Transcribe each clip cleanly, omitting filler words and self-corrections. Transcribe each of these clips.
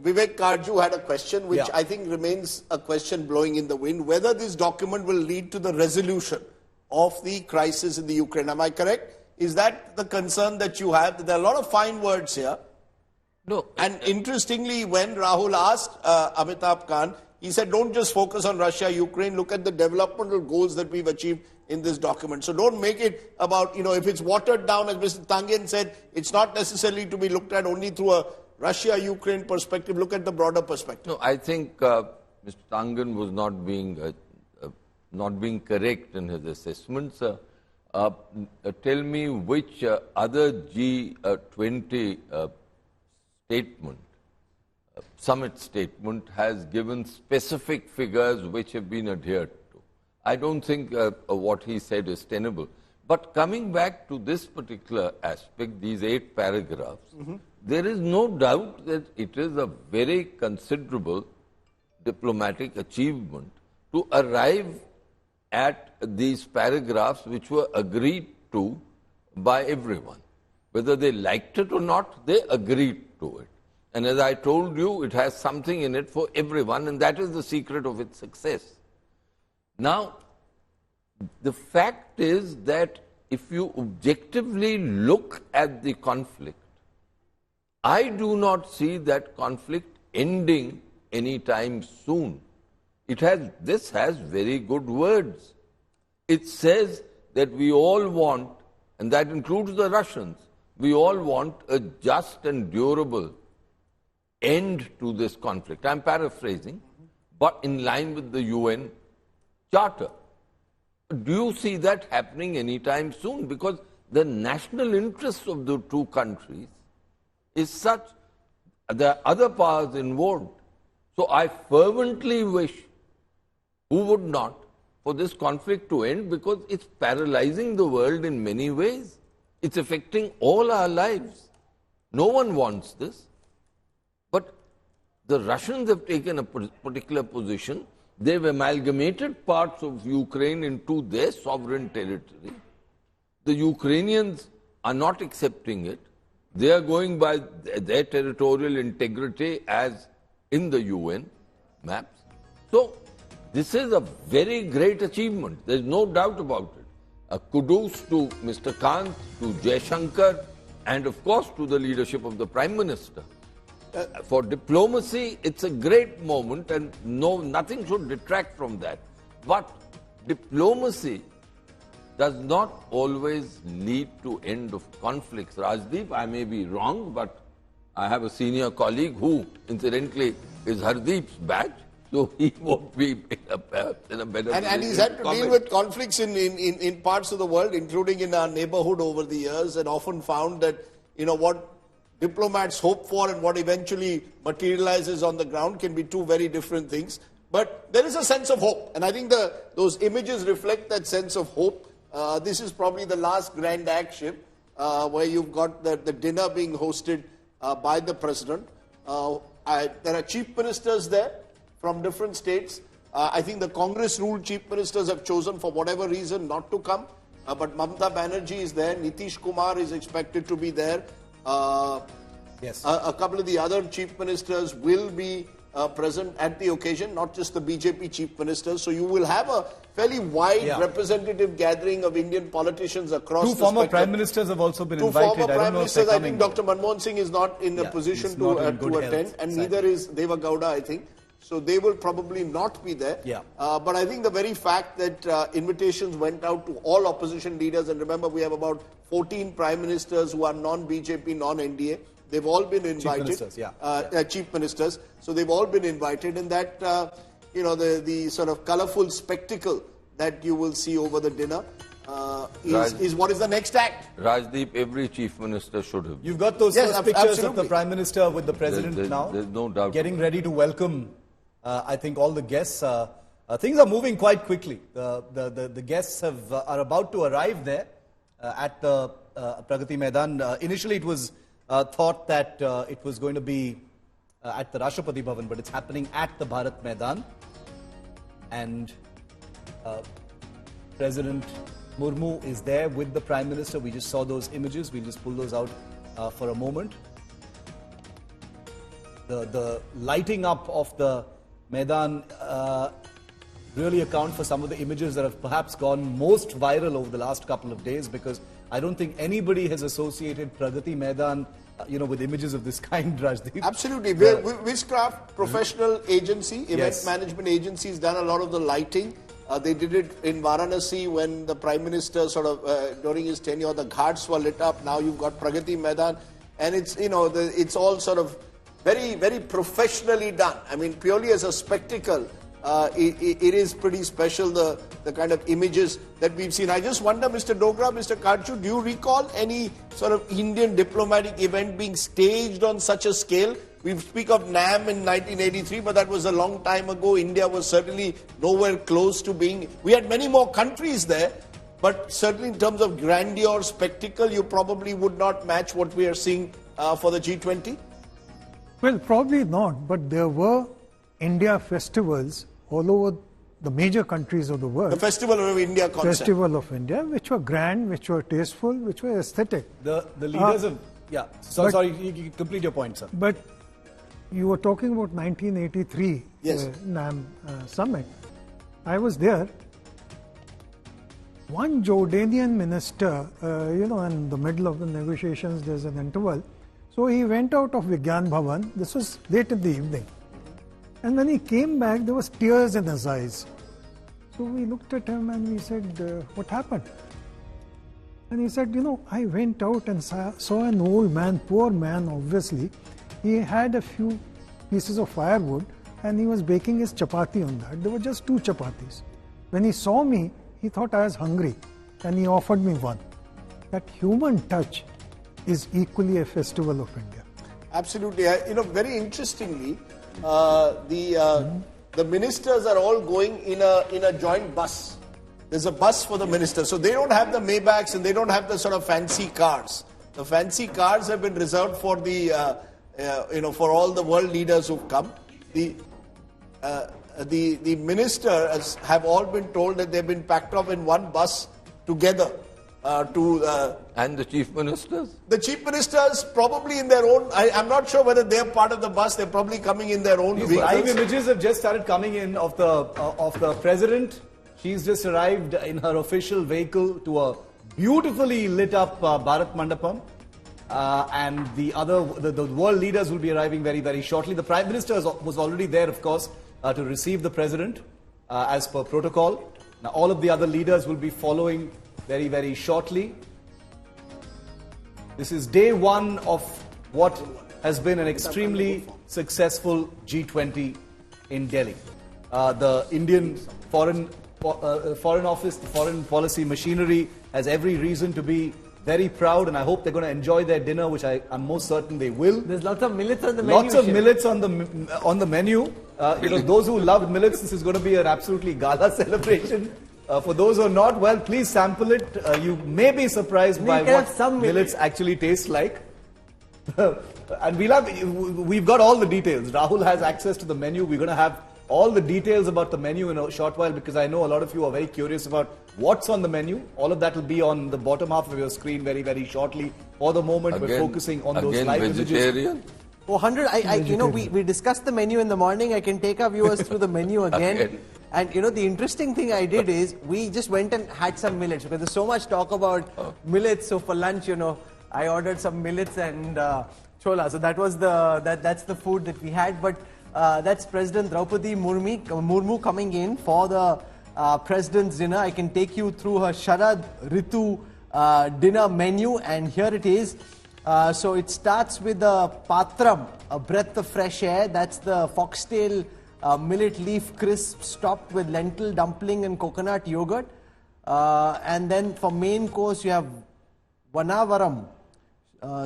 Vivek Karju had a question, which I think remains a question blowing in the wind, whether this document will lead to the resolution of the crisis in the Ukraine. Am I correct? Is that the concern that you have? There are a lot of fine words here. No. And interestingly, when Rahul asked Amitabh Khan, he said, don't just focus on Russia, Ukraine, look at the developmental goals that we've achieved in this document. So don't make it about, if it's watered down, as Mr. Tangen said, it's not necessarily to be looked at only through a Russia-Ukraine perspective. Look at the broader perspective. No, I think Mr. Tangen was not being correct in his assessments. Tell me which other G20 summit statement has given specific figures which have been adhered to. I don't think what he said is tenable. But coming back to this particular aspect, these 8 paragraphs, there is no doubt that it is a very considerable diplomatic achievement to arrive at these paragraphs which were agreed to by everyone. Whether they liked it or not, they agreed to it. And as I told you, it has something in it for everyone, and that is the secret of its success. Now, the fact is that if you objectively look at the conflict, I do not see that conflict ending anytime soon. This has very good words. It says that we all want, and that includes the Russians, we all want a just and durable end to this conflict. I'm paraphrasing, but in line with the UN Charter. Do you see that happening anytime soon? Because the national interests of the two countries is such, there are other powers involved. So I fervently wish, who would not, for this conflict to end, because it's paralyzing the world in many ways. It's affecting all our lives. No one wants this. But the Russians have taken a particular position. They've amalgamated parts of Ukraine into their sovereign territory. The Ukrainians are not accepting it. They are going by their territorial integrity as in the UN maps. So, this is a very great achievement. There's no doubt about it. A kudos to Mr. Kant, to Jaishankar, and of course to the leadership of the Prime Minister. For diplomacy, it's a great moment, and nothing should detract from that. But diplomacy does not always lead to end of conflicts. Rajdeep, I may be wrong, but I have a senior colleague who, incidentally, is Hardeep's batch, so he won't be in a better position. And he's had to deal with conflicts in parts of the world, including in our neighborhood over the years, and often found that, what diplomats hope for and what eventually materializes on the ground can be two very different things. But there is a sense of hope, and I think those images reflect that sense of hope. This is probably the last grand action where you've got the dinner being hosted by the president. There are chief ministers there from different states. I think the Congress-ruled chief ministers have chosen for whatever reason not to come. But Mamata Banerjee is there. Nitish Kumar is expected to be there. Yes. A couple of the other chief ministers will be present at the occasion, not just the BJP chief ministers. So you will have a fairly wide representative gathering of Indian politicians across the spectrum. Two former prime ministers have also been invited. Two former prime ministers. I think Dr. Manmohan Singh is not in a position to attend, and neither is Deva Gowda, I think. So they will probably not be there. Yeah. But I think the very fact that invitations went out to all opposition leaders, and remember we have about 14 prime ministers who are non-BJP, non-NDA. They've all been invited. Chief ministers, chief ministers. So they've all been invited, and that, the sort of colourful spectacle that you will see over the dinner is what is the next act. Rajdeep, every chief minister should have. You've got those first pictures of the prime minister with the president now. There's no doubt. Getting ready to welcome, I think, all the guests. Things are moving quite quickly. The guests are about to arrive there at the Pragati Maidan. Initially, it was thought that it was going to be at the Rashtrapati Bhavan, but it's happening at the Bharat Maidan. And President Murmu is there with the Prime Minister. We just saw those images. We'll just pull those out for a moment. the lighting up of the Maidan really account for some of the images that have perhaps gone most viral over the last couple of days, because I don't think anybody has associated Pragati Maidan with images of this kind, Rajdeep. Absolutely. Witchcraft professional agency, event Yes. management agency has done a lot of the lighting. They did it in Varanasi when the Prime Minister during his tenure, the ghats were lit up. Now you've got Pragati Maidan. And it's all sort of very, very professionally done. I mean, purely as a spectacle, it is pretty special, the kind of images that we've seen. I just wonder, Mr. Dogra, Mr. Karchu, do you recall any sort of Indian diplomatic event being staged on such a scale? We speak of NAM in 1983, but that was a long time ago. India was certainly nowhere close to being... We had many more countries there, but certainly in terms of grandeur, spectacle, you probably would not match what we are seeing for the G20? Well, probably not, but there were India festivals all over the major countries of the world. The Festival of India concept. Festival of India, which were grand, which were tasteful, which were aesthetic. The leaders of... Yeah, sorry, you complete your point, sir. But you were talking about 1983 Yes. NAM summit. I was there. One Jordanian minister, in the middle of the negotiations, there's an interval. So he went out of Vigyan Bhavan. This was late in the evening. And when he came back, there was tears in his eyes. So we looked at him and we said, what happened? And he said, I went out and saw an old man, poor man obviously. He had a few pieces of firewood and he was baking his chapati on that. There were just 2 chapatis. When he saw me, he thought I was hungry and he offered me one. That human touch is equally a festival of India. Absolutely. Very interestingly, the ministers are all going in a joint bus. There's a bus for the ministers. So they don't have the Maybachs and they don't have the sort of fancy cars. The fancy cars have been reserved for for all the world leaders who've come. The ministers have all been told that they've been packed up in one bus together. And the chief ministers? The chief ministers probably in their own... I'm not sure whether they're part of the bus. They're probably coming in their own vehicles. Live images have just started coming in of the president. She's just arrived in her official vehicle to a beautifully lit up Bharat Mandapam. And the world leaders will be arriving very, very shortly. The Prime Minister was already there, of course, to receive the President as per protocol. Now, all of the other leaders will be following very, very shortly. This is day one of what has been an extremely successful G20 in Delhi. The Indian Foreign Office, the foreign policy machinery has every reason to be very proud, and I hope they're going to enjoy their dinner, which I'm most certain they will. There's lots of millets on the menu. Lots of millets on the menu. Those who love millets, this is going to be an absolutely gala celebration. For those who are not, well, please sample it. You may be surprised by what millets actually taste like. And we've got all the details. Rahul has access to the menu. We're going to have all the details about the menu in a short while, because I know a lot of you are very curious about what's on the menu. All of that will be on the bottom half of your screen very, very shortly. For the moment, we're focusing on those live vegetarian? images. Oh, 100. We discussed the menu in the morning. I can take our viewers through the menu again. And the interesting thing I did is we just went and had some millets, because there's so much talk about millets. So for lunch, I ordered some millets and chola. So that was that's the food that we had. But that's President Droupadi Murmu coming in for the President's dinner. I can take you through her Sharad Ritu dinner menu, and here it is. So it starts with a patram, a breath of fresh air. That's the foxtail millet leaf crisps topped with lentil dumpling and coconut yogurt. And then for main course you have Vanavaram,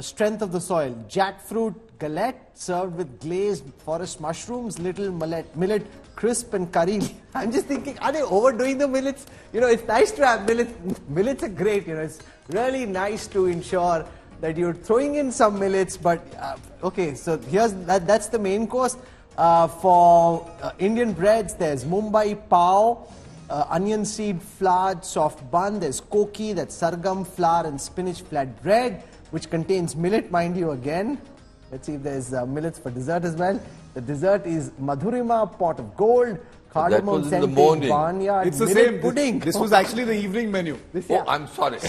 strength of the soil, jackfruit galette served with glazed forest mushrooms, little millet crisp and curry. I'm just thinking, are they overdoing the millets? It's nice to have millets. Millets are great. It's really nice to ensure that you're throwing in some millets. But okay, so here's that's the main course. For Indian breads, there's Mumbai Pav, onion seed flour soft bun. There's koki, that's sargam flour and spinach flat bread, which contains millet, mind you, again. Let's see if there's millets for dessert as well. The dessert is Madhurima pot of gold, cardamom was in the scented morning. barnyard It's the millet same. pudding. This was actually the evening menu. This, Oh, I'm sorry.